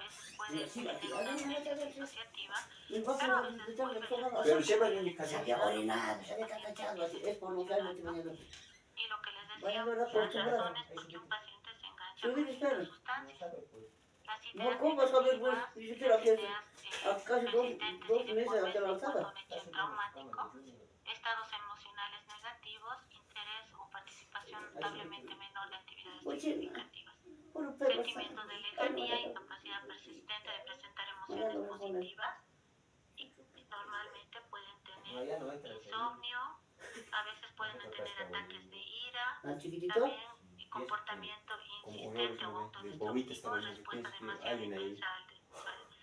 veces puede tener una amnesia disociativa, Mi papá pero a me veces estaba vuelve enfocando la así. Pero siempre en mi Se casa. había orinado, se había paciente cacachado así. empieza a Es por no funcionar, saber ¿no? mañana. Y lo que les Vaya a decía, ver las acostumbrado. razones por qué un paciente se engancha Subir con ciertas espera. sustancias. Las No, ideas ¿cómo vas a ver, pues? negativas, Ni siquiera las aquí ideas a casi persistentes y dos de por meses hasta la medio cuando alzada. un hecho es traumático, estados emocionales negativos, interés o participación notablemente menor de actividades Oye, significativas, bueno, pero sentimientos de lejanía, incapacidad persistente de presentar emociones positivas y normalmente pueden tener insomnio, a veces pueden tener ataques de ira, ¿Al chiquitito? también comportamiento insistente o autodestructivo, respuesta demasiado intensa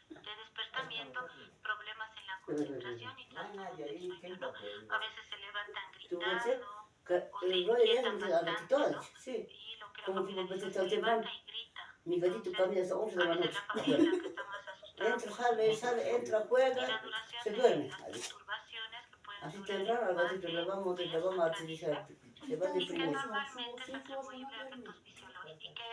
de despertamiento, problemas en la concentración y trastornos del sueño, ¿no? A veces se levantan gritando o se inquietan bastante, ¿no? Sí. Y lo que la Como familia tipo dice, petito se al temprano. levanta y grita. Mi gatito camina hasta 11 de A la veces noche. la familia es la que está más asustada Entra, por sale, sus entra, y juega, la duración se de duerme. las perturbaciones que pueden Así durar temprano al más gatito de le un mes, vamos a organiza, aterrizar. Se va a y que deprimir. normalmente es atribuible a efectos fisiológicos, y que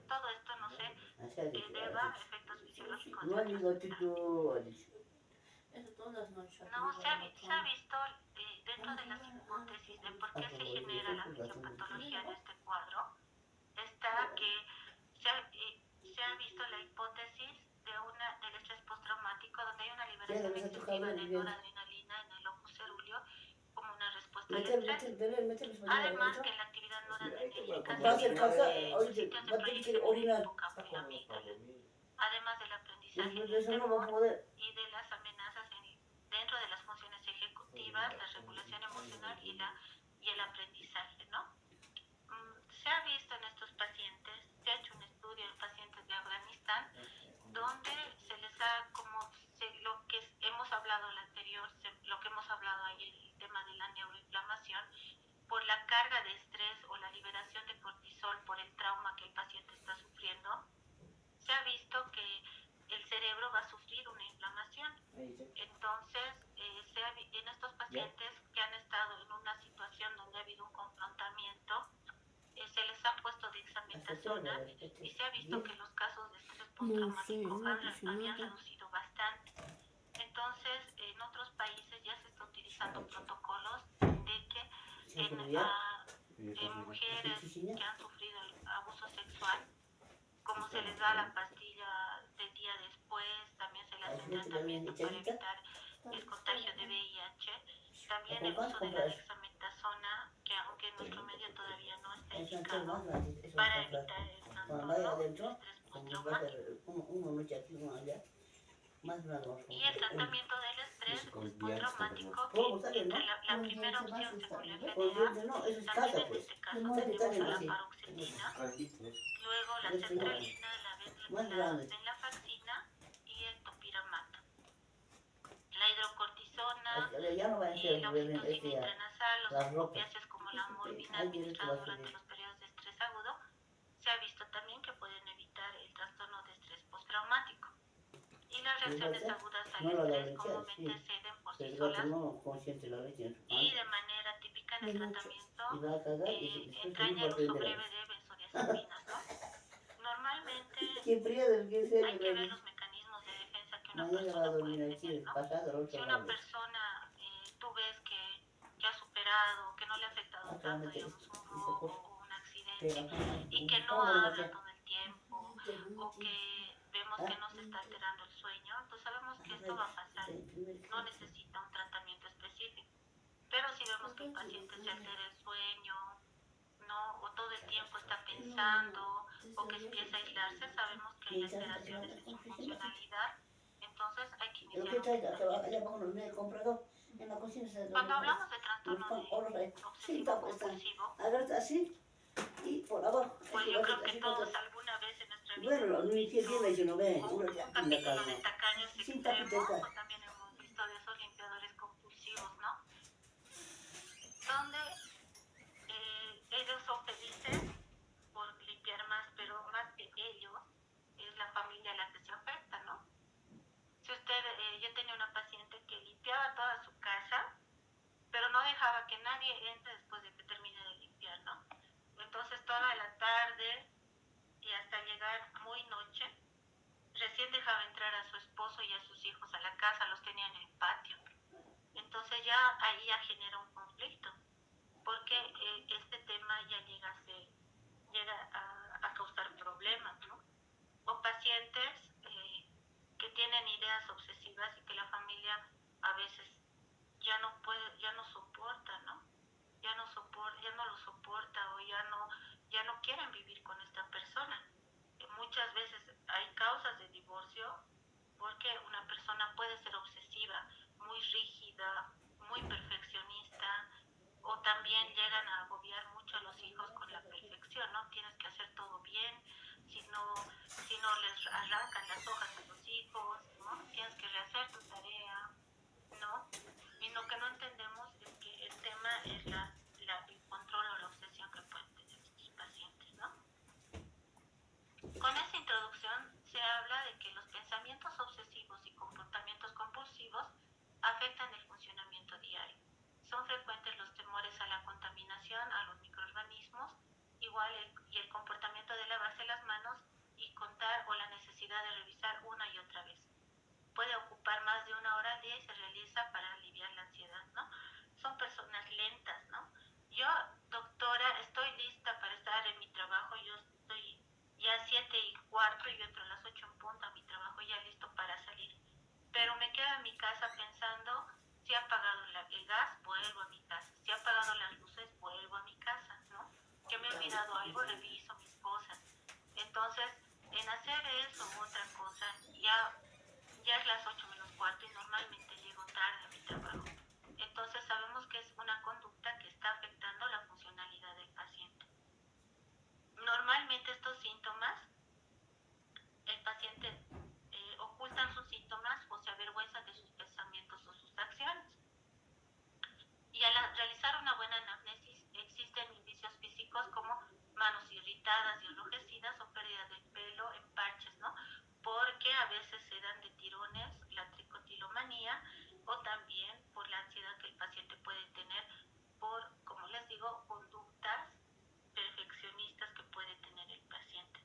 todo esto no se deba a efectos fisiológicos No de hay mi otras gatito, sustancias. Alicia. No, se ha visto dentro de las hipótesis de por qué se genera la fisiopatología en este cuadro, está que se ha visto la hipótesis del estrés postraumático, donde hay una liberación excesiva de noradrenalina en el locus cerúleo como una respuesta al estrés. Además que la actividad noradrenérgica se vincula en sitios de proyección en el hipocampo y la amígdala. Además del aprendizaje del temor y de las amenazas dentro de las funciones ejecutivas, la regulación emocional y el aprendizaje, ¿no? Se ha visto en estos pacientes, se ha hecho un estudio en pacientes de Afganistán, donde se les ha, lo que hemos hablado el anterior, lo que hemos hablado ayer, el tema de la neuroinflamación, por la carga de estrés o la liberación de cortisol por el trauma que el paciente está sufriendo, se ha visto que el cerebro va a sufrir una inflamación. Entonces, en estos pacientes que han estado en una situación donde ha habido un confrontamiento, se les ha puesto dexametasona y se ha visto que los casos de estrés postraumático habían reducido bastante. Entonces, en otros países ya se está utilizando protocolos de que en mujeres que han sufrido abuso sexual, como se les da la pastilla del día después, también se le hace un tratamiento para evitar el contagio de VIH, también el uso de la dexametasona, que aunque en nuestro medio todavía no está indicado, para evitar el trastorno de estrés postraumático. Y el tratamiento del estrés postraumático, que entre la primera opción según la FDA, también en este caso tenemos a la paroxetina, luego la sertralina, la venlafaxina y el topiramato. La hidrocortisona, la oxitocina intranasal, los opiáceos como la morfina administrada durante los periodos de estrés agudo, se ha visto también que pueden evitar el trastorno de estrés postraumático. Y las reacciones agudas al estrés comúnmente ceden por sí solas y de manera típica en el tratamiento entraña el uso breve de benzodiazepinas, ¿no? Normalmente hay que ver los mecanismos de defensa que una persona puede tener, ¿no? Si una persona tú ves que ha superado, que no le ha afectado tanto, digamos, un robo o un accidente, y que no habla todo el tiempo, o que vemos que no se está alterando el sueño, pues sabemos que esto va a pasar, no necesita un tratamiento específico. Pero si vemos que el paciente se altera el sueño, ¿no? O todo el tiempo está pensando, o que empieza a aislarse, sabemos que hay alteraciones en su funcionalidad, entonces hay que iniciar un tratamiento. Cuando hablamos de trastorno de obsesivo compulsivo, pues yo creo que todos alguna vez en nuestra vida hemos visto un capítulo de tacaños extremos, o también hemos visto de esos limpiadores compulsivos, ¿no? Donde ellos son felices por limpiar más, pero más que ellos es la familia la que se afecta, ¿no? Si yo tenía una paciente que limpiaba toda su casa, pero no dejaba que nadie entre después de que termine de limpiar, ¿no? Entonces toda la tarde y hasta llegar muy noche recién dejaba entrar a su esposo y a sus hijos a la casa, los tenía en el patio. Entonces ya ahí ya genera un conflicto, porque este tema ya llega a causar problemas, ¿no? O pacientes que tienen ideas obsesivas y que la familia a veces ya no soporta, ¿no? Ya no lo soporta o ya no quieren vivir con esta persona. Muchas veces hay causas de divorcio porque una persona puede ser obsesiva, muy rígida, muy perfeccionista, o también llegan a agobiar mucho a los hijos con la perfección, ¿no? Tienes que hacer todo bien, si no les arrancan las hojas a los hijos, ¿no? Tienes que rehacer tu tarea, ¿no? Y lo que no entendemos es que el tema es el control o la obsesión que pueden tener estos pacientes, ¿no? Con esta introducción se habla de que los pensamientos obsesivos y comportamientos compulsivos afectan el funcionamiento diario. Son frecuentes los temores a la contaminación, a los microorganismos, y el comportamiento de lavarse las manos y contar o la necesidad de revisar una y otra vez. Puede ocupar más de 1 hora al día y se realiza para aliviar la ansiedad, ¿no? Son personas lentas, ¿no? Yo, doctora, estoy lista para estar en mi trabajo, yo estoy ya 7:15 y entro a las 8 en punto a mi trabajo, ya listo para salir. Pero me quedo en mi casa pensando, si ha apagado el gas, vuelvo a mi casa. Si ha apagado las luces, vuelvo a mi casa, ¿no? Que me he olvidado algo, reviso mis cosas. Entonces, en hacer eso u otra cosa, ya es las 8:15 y normalmente llego tarde a mi trabajo. Entonces sabemos que es una conducta que está afectando la funcionalidad del paciente. Normalmente estos síntomas, el paciente ocultan sus síntomas o se avergüenza de sus pensamientos o sus acciones. Y al realizar una buena anamnesis existen indicios físicos como manos irritadas y enrojecidas o pérdida de pelo en parches, ¿no? Porque a veces se dan de tirones, la tricotilomanía, o también por la ansiedad que el paciente puede tener por, como les digo, conductas perfeccionistas que puede tener el paciente.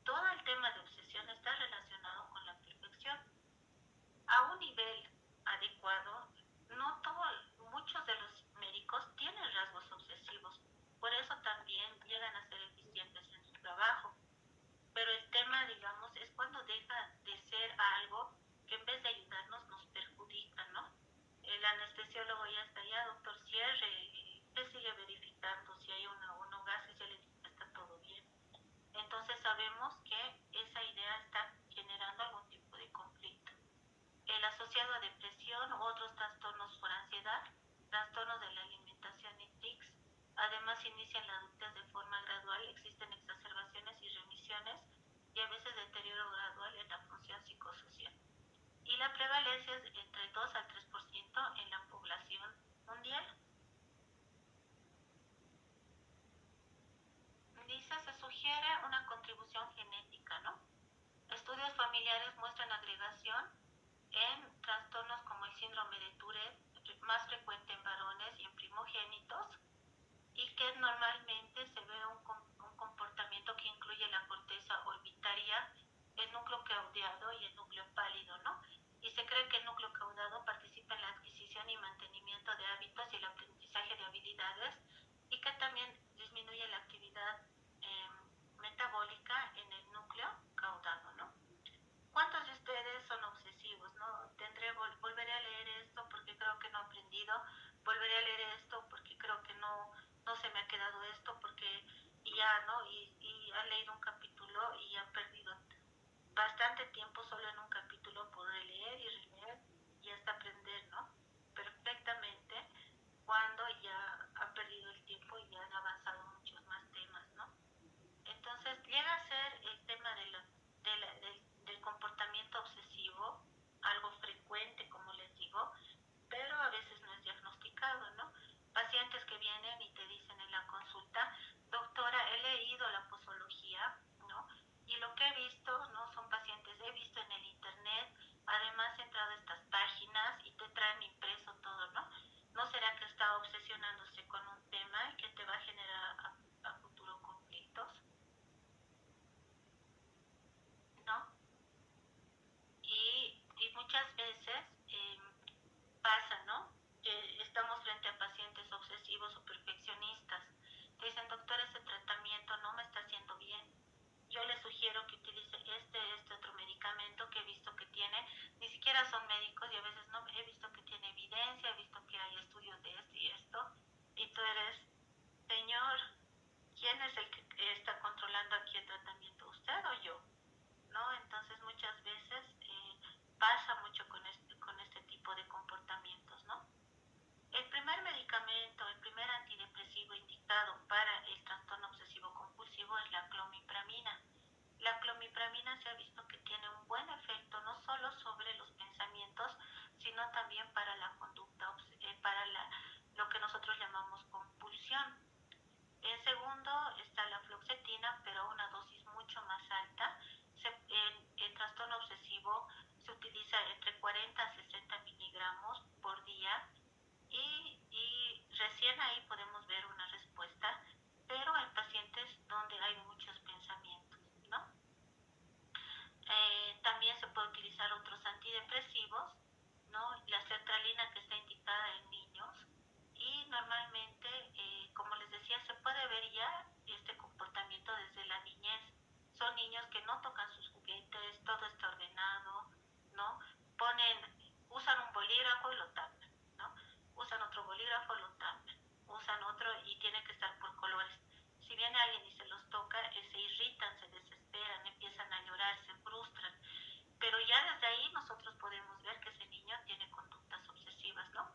Todo el tema de obsesión está relacionado con la perfección. A un nivel adecuado, no muchos de los médicos tienen rasgos obsesivos, por eso también llegan a ser eficientes en su trabajo. Pero el tema, digamos, es cuando deja de ser algo que en vez de ayudarnos nos perjudica, ¿no? El anestesiólogo ya está allá, doctor, cierre, y usted sigue verificando si hay o no gases, ya le dice que está todo bien. Entonces sabemos que esa idea está generando algún tipo de conflicto. El asociado a depresión u otros trastornos por ansiedad, trastornos de la alimentación y tics, además inician la adultez de forma gradual, existen exacerbaciones y remisiones y a veces deterioro gradual en la función psicosocial. Y la prevalencia es entre 2 al 3% en la población mundial. Dice, se sugiere una contribución genética, ¿no? Estudios familiares muestran agregación en trastornos como el síndrome de Tourette, más frecuente en varones y en primogénitos, y que normalmente se ve un comportamiento que incluye la corteza orbitaria, el núcleo caudado y el núcleo pálido, ¿no? Y se cree que el núcleo caudado participa en la adquisición y mantenimiento de hábitos y el aprendizaje de habilidades, y que también disminuye la actividad metabólica en el núcleo caudado, ¿no? ¿Cuántos de ustedes son obsesivos? ¿No? Volveré a leer esto porque creo que no he aprendido, volveré a leer esto porque creo que no se me ha quedado esto, porque ya, ¿no? Y han leído un capítulo y han perdido bastante tiempo solo en un capítulo por releer y releer y hasta aprender, ¿no? Perfectamente, cuando ya han perdido el tiempo y ya han avanzado muchos más temas, ¿no? Entonces llega a ser el tema del comportamiento obsesivo algo frecuente, como les digo, pero a veces no es diagnosticado, ¿no? Pacientes que vienen y te dicen en la consulta, doctora, he leído la posología, ¿no? Y lo que he visto, ¿no? Son pacientes, he visto en el internet, además he entrado siquiera son médicos y a veces no, he visto que tiene evidencia, he visto que hay estudios de esto y esto, y tú eres, señor, ¿quién es el que está controlando aquí el tratamiento, usted o yo? ¿No? Entonces muchas veces pasa mucho con este tipo de comportamientos, ¿no? El primer medicamento, el primer antidepresivo indicado para el trastorno obsesivo compulsivo es la clomipramina. La clomipramina se ha visto que tiene un buen efecto no solo sobre los pensamientos, sino también para la conducta, para lo que nosotros llamamos compulsión. En segundo está la fluoxetina, pero a una dosis mucho más alta. En trastorno obsesivo se utiliza entre 40 a 60 miligramos por día y recién ahí podemos ver una respuesta, pero en pacientes donde hay muchos pensamientos, ¿no? También se puede utilizar otros antidepresivos, ¿no? La sertralina, que está indicada en niños, y normalmente, como les decía, se puede ver ya este comportamiento desde la niñez. Son niños que no tocan sus juguetes, todo está ordenado, ¿no? Usan un bolígrafo y lo tapan, ¿no? Usan otro bolígrafo, lo tapan, usan otro y tiene que estar por colores. Si viene alguien y se los toca, se irritan, se desesperan, empiezan a llorar, se frustran. Pero ya desde ahí nosotros podemos ver que ese niño tiene conductas obsesivas, ¿no?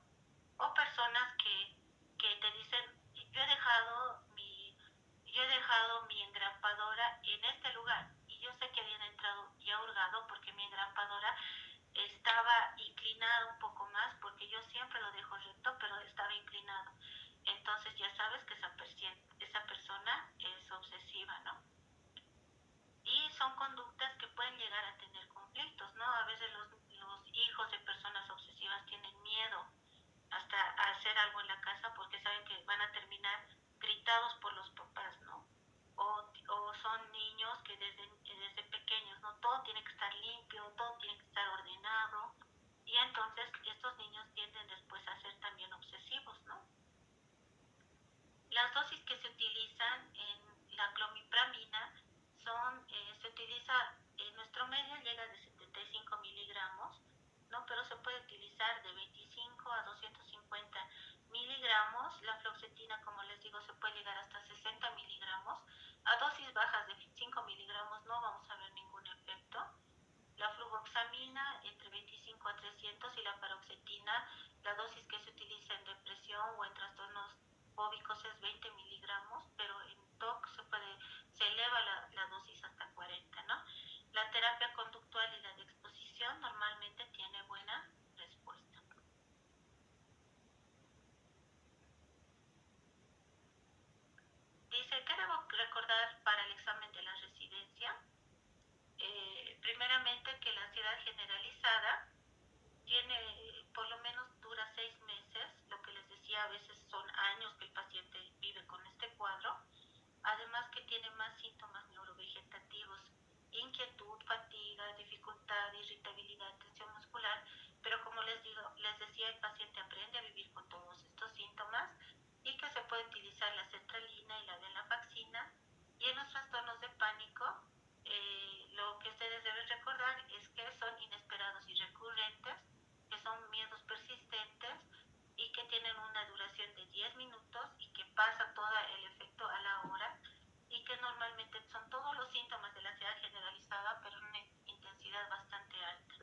O personas que te dicen, yo he dejado mi engrapadora en este lugar y yo sé que habían entrado y ha hurgado porque mi engrapadora estaba inclinada un poco más, porque yo siempre lo dejo recto, pero estaba inclinado. Entonces ya sabes que esa persona es obsesiva, ¿no? Y son conductas que pueden llegar a tener conflictos, ¿no? A veces los hijos de personas obsesivas tienen miedo hasta a hacer algo en la casa porque saben que van a terminar gritados por los papás, ¿no? O son niños que desde pequeños, ¿no? Todo tiene que estar limpio, todo tiene que estar ordenado, y entonces estos niños tienden después a ser también obsesivos, ¿no? Las dosis que se utilizan en la clomipramina se utiliza, en nuestro medio llega de 75 miligramos, ¿no? Pero se puede utilizar de 25 a 250 miligramos. La fluoxetina, como les digo, se puede llegar hasta 60 miligramos. A dosis bajas de 5 miligramos no vamos a ver ningún efecto. La fluvoxamina entre 25 a 300 y la paroxetina, la dosis que se utiliza en depresión o en trastornos fóbicos es 20 miligramos, pero en TOC se eleva la dosis hasta 40, ¿no? La terapia conductual y la de exposición normalmente tiene buena respuesta. Dice, ¿qué debo recordar para el examen de la residencia? Primeramente que la ansiedad generalizada por lo menos dura 6 meses, lo que les decía, a veces son años que el paciente vive con este cuadro. Además que tiene más síntomas neurovegetativos, inquietud, fatiga, dificultad, irritabilidad, tensión muscular, pero como les decía, el paciente aprende a vivir con todos estos síntomas y que se puede utilizar la sertralina y la venlafaxina. Y en los trastornos de pánico, lo que ustedes deben recordar es que son inesperados y recurrentes, que son miedos persistentes y que tienen una duración de 10 minutos y que pasa todo el efecto a la hora, y que normalmente son todos los síntomas de la ansiedad generalizada, pero en una intensidad bastante alta.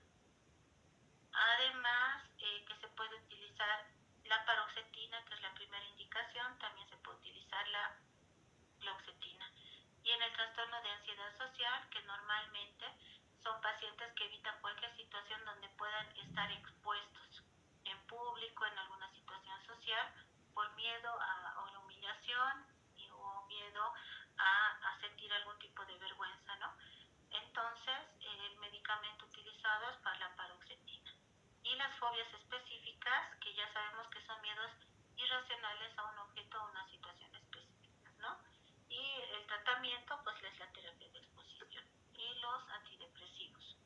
Además, que se puede utilizar la paroxetina, que es la primera indicación, también se puede utilizar la fluoxetina. Y en el trastorno de ansiedad social, que normalmente son pacientes que evitan cualquier situación donde puedan estar expuestos en público, en alguna situación social, por miedo a la humillación o miedo a sentir algún tipo de vergüenza, ¿no? Entonces, el medicamento utilizado es para la paroxetina. Y las fobias específicas, que ya sabemos que son miedos irracionales a un objeto o a una situación específica, ¿no? Y el tratamiento, pues, es la terapia de exposición y los antidepresivos.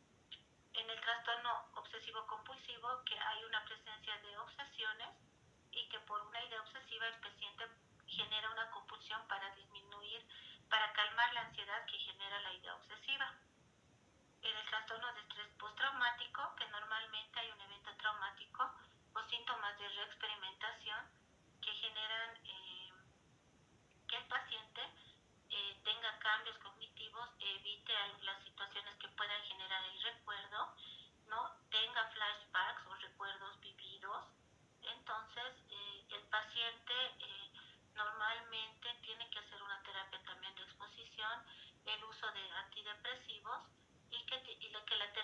En el trastorno obsesivo-compulsivo, que hay una presencia de obsesiones y que por una idea obsesiva el paciente genera una compulsión para calmar la ansiedad que genera la idea obsesiva. En el trastorno de estrés postraumático, que normalmente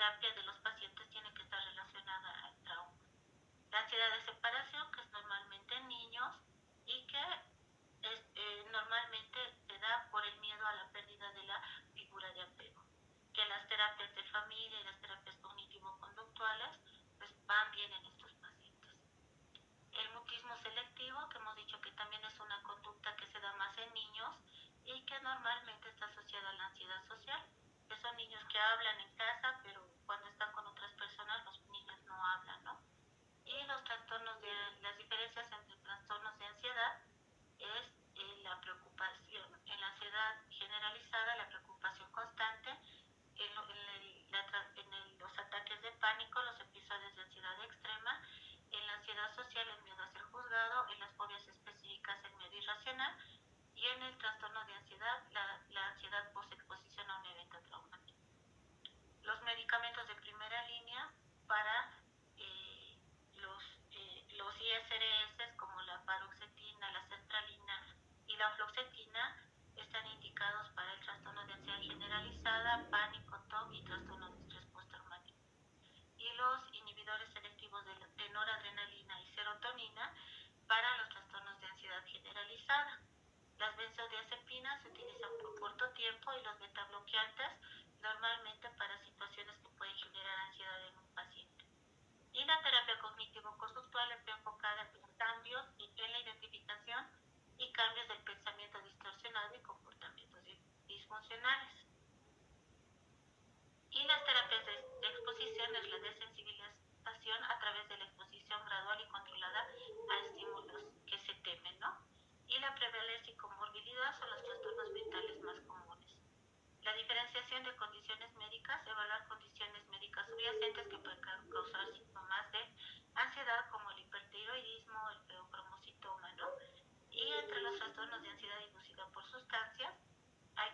terapia de los pacientes tiene que estar relacionada al trauma. La ansiedad de separación, que es normalmente en niños y que normalmente se da por el miedo a la pérdida de la figura de apego. Que las terapias de familia y las terapias cognitivo-conductuales pues van bien en estos pacientes. El mutismo selectivo, que hemos dicho que también es una conducta que se da más en niños y que normalmente está asociada a la ansiedad social, que son niños que hablan en casa, pero cuando están con otras personas los niños no hablan, ¿no? Y los trastornos las diferencias entre trastornos de ansiedad es la preocupación, en la ansiedad generalizada, la preocupación constante, los ataques de pánico, los episodios de ansiedad extrema, en la ansiedad social el miedo a ser juzgado, en las fobias específicas el miedo irracional y en el trastorno de ansiedad la ansiedad post-exposición a un evento traumático. Los medicamentos de primera línea para los ISRS como la paroxetina, la sertralina y la fluoxetina están indicados para el trastorno de ansiedad generalizada, pánico, TOC y trastorno de estrés postraumático. Y los inhibidores selectivos de noradrenalina y serotonina para los trastornos de ansiedad generalizada. Las benzodiazepinas se utilizan por corto tiempo y los betabloqueantes normalmente para situaciones que pueden generar ansiedad en un paciente. Y la terapia cognitivo-conductual está enfocada en cambios en la identificación y cambios del pensamiento distorsionado y comportamientos disfuncionales. Y las terapias de exposición es la desensibilización a través de la exposición gradual y controlada a estímulos que se temen, ¿no? Y la prevalencia y comorbilidad son los trastornos mentales más comunes. La diferenciación de condiciones médicas, evaluar condiciones médicas subyacentes que pueden causar síntomas de ansiedad como el hipertiroidismo, el feocromocitoma, ¿no? Y entre los trastornos de ansiedad inducida por sustancias, hay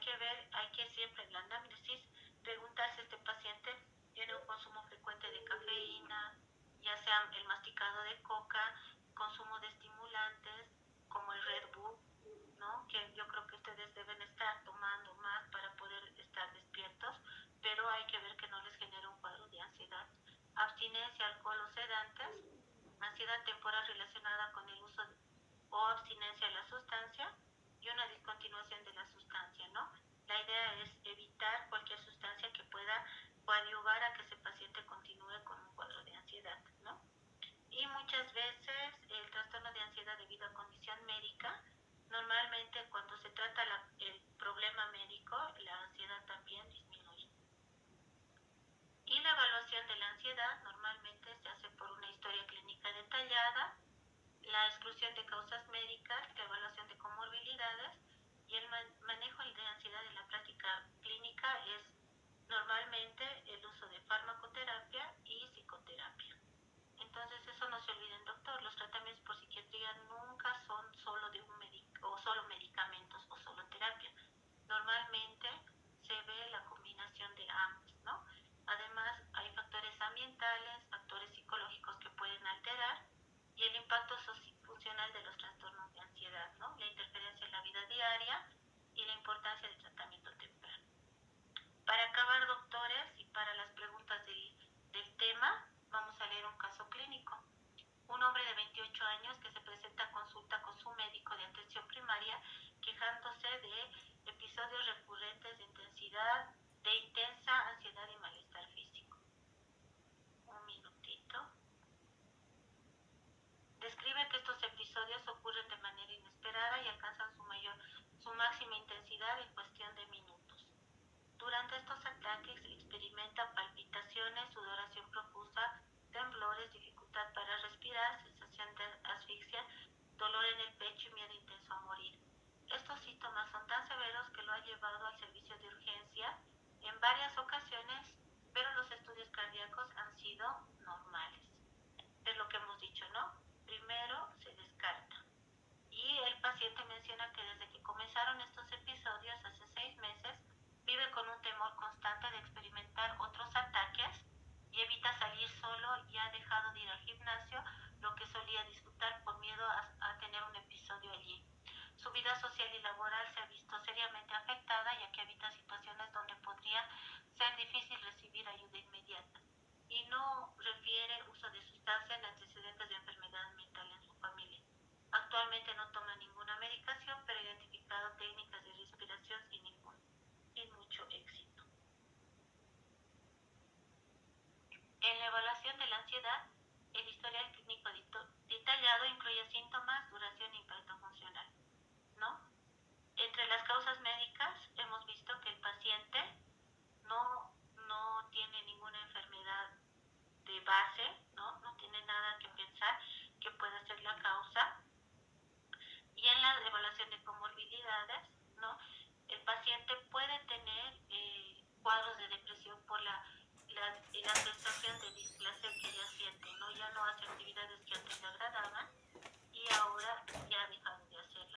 que siempre en la anamnesis preguntar si este paciente tiene un consumo frecuente de cafeína, ya sea el masticado de coca, consumo de estimulantes como el Red Bull, ¿no? Que yo creo que ustedes deben estar tomando más para poder estar despiertos, pero hay que ver que no les genere un cuadro de ansiedad. Abstinencia, alcohol o sedantes, ansiedad temporal relacionada con el uso o abstinencia de la sustancia y una discontinuación de la sustancia, ¿no? La idea es evitar cualquier sustancia que pueda coadyuvar a que ese paciente continúe con un cuadro de ansiedad, ¿no? Y muchas veces el trastorno de ansiedad debido a condición médica, normalmente cuando se trata el problema médico, la ansiedad también disminuye. Y la evaluación de la ansiedad normalmente se hace por una historia clínica detallada, la exclusión de causas médicas, la evaluación de comorbilidades y el manejo de ansiedad en la práctica clínica es normalmente el uso de farmacoterapia y psicoterapia. Entonces eso no se olviden, doctor, los tratamientos por psiquiatría nunca son solo de o solo medicamentos o solo terapia. Normalmente se ve la combinación de ambos, ¿no? Además hay factores ambientales, factores psicológicos que pueden alterar y el impacto sociofuncional de los trastornos de ansiedad, ¿no? La interferencia en la vida diaria y la importancia del tratamiento temprano. Para acabar, doctores, y para las preguntas del tema, vamos a leer un caso clínico. Un hombre de 28 años que se presenta a consulta con su médico de atención primaria quejándose de episodios recurrentes de intensa ansiedad y malestar físico. Un minutito. Describe que estos episodios ocurren de manera inesperada y alcanzan su máxima intensidad en cuestión de minutos. Durante estos ataques experimenta palpitaciones, sudoración profusa, temblores, dificultad para respirar, sensación de asfixia, dolor en el pecho y miedo intenso a morir. Estos síntomas son tan severos que lo ha llevado al servicio de urgencia en varias ocasiones, pero los estudios cardíacos han sido normales. Es lo que hemos dicho, ¿no? Primero se descarta. Y el paciente menciona que desde que comenzaron estos episodios hace 6 meses, vive con un temor constante de experimentar otros ataques y evita salir solo y ha dejado de ir al gimnasio, lo que solía disfrutar por miedo a tener un episodio allí. Su vida social y laboral se ha visto seriamente afectada ya que evita situaciones donde podría ser difícil recibir ayuda inmediata. Y no refiere uso de sustancias ni antecedentes de enfermedad mental en su familia. Actualmente no toma ninguna medicación, pero ha identificado técnicas de respiración sin mucho éxito. En la evaluación de la ansiedad, el historial clínico detallado incluye síntomas, duración e impacto funcional, ¿no? Entre las causas médicas hemos visto que el paciente no tiene ninguna enfermedad de base, no tiene nada que pensar que pueda ser la causa. Y en la evaluación de comorbilidades, ¿no? El paciente puede tener cuadros de depresión por la sensación de displacer que ya siente, ¿no? Ya no hace actividades que antes le agradaban y ahora ya ha dejado